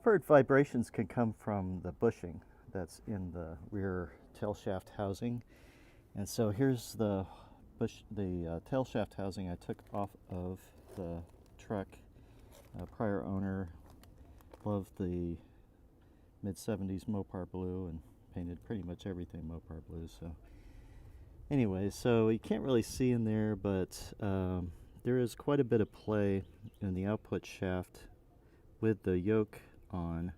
Preferred vibrations can come from the bushing that's in the rear tail shaft housing. And so here's the tail shaft housing I took off of the truck. Prior owner loved the mid-70s Mopar blue and painted pretty much everything Mopar blue. So anyway, so you can't really see in there, but there is quite a bit of play in the output shaft with the yoke on,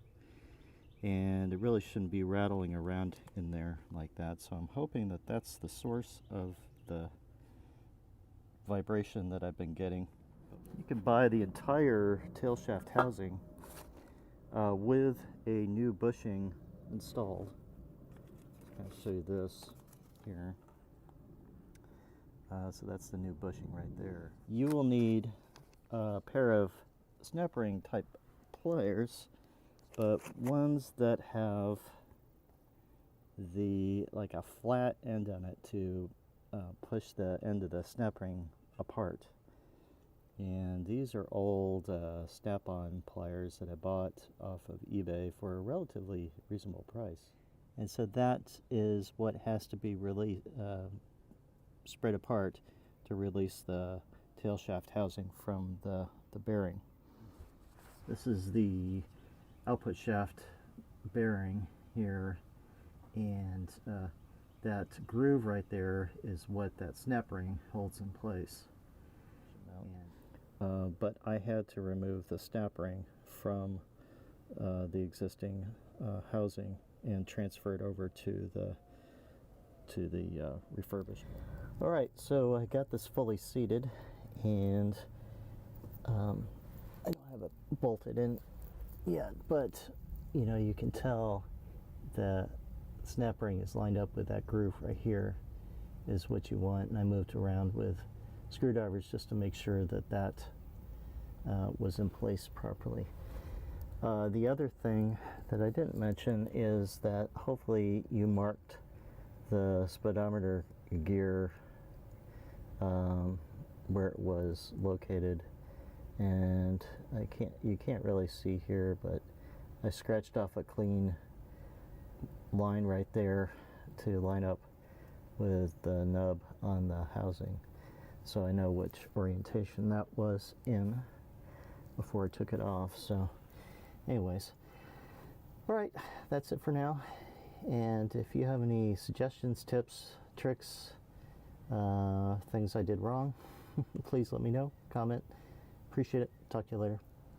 and it really shouldn't be rattling around in there like that. So I'm hoping that that's the source of the vibration that I've been getting. You can buy the entire tail shaft housing with a new bushing installed. I'll show you this here. So that's the new bushing right there. You will need a pair of snap ring type pliers, but ones that have like a flat end on it to push the end of the snap ring apart. And these are old snap-on pliers that I bought off of eBay for a relatively reasonable price. And so that is what has to be really spread apart to release the tail shaft housing from the bearing. This is the output shaft bearing here, and that groove right there is what that snap ring holds in place. But I had to remove the snap ring from the existing housing and transfer it over to the refurbished. All right, so I got this fully seated, and I don't have it bolted in yet, but you know, you can tell the snap ring is lined up with that groove right here is what you want, and I moved around with screwdrivers just to make sure that that was in place properly. The other thing that I didn't mention is that hopefully you marked the speedometer gear where it was located, and you can't really see here, but I scratched off a clean line right there to line up with the nub on the housing, so I know which orientation that was in before I took it off. So anyways, all right, that's it for now. And if you have any suggestions, tips, tricks, things I did wrong, please let me know. Comment. Appreciate it. Talk to you later.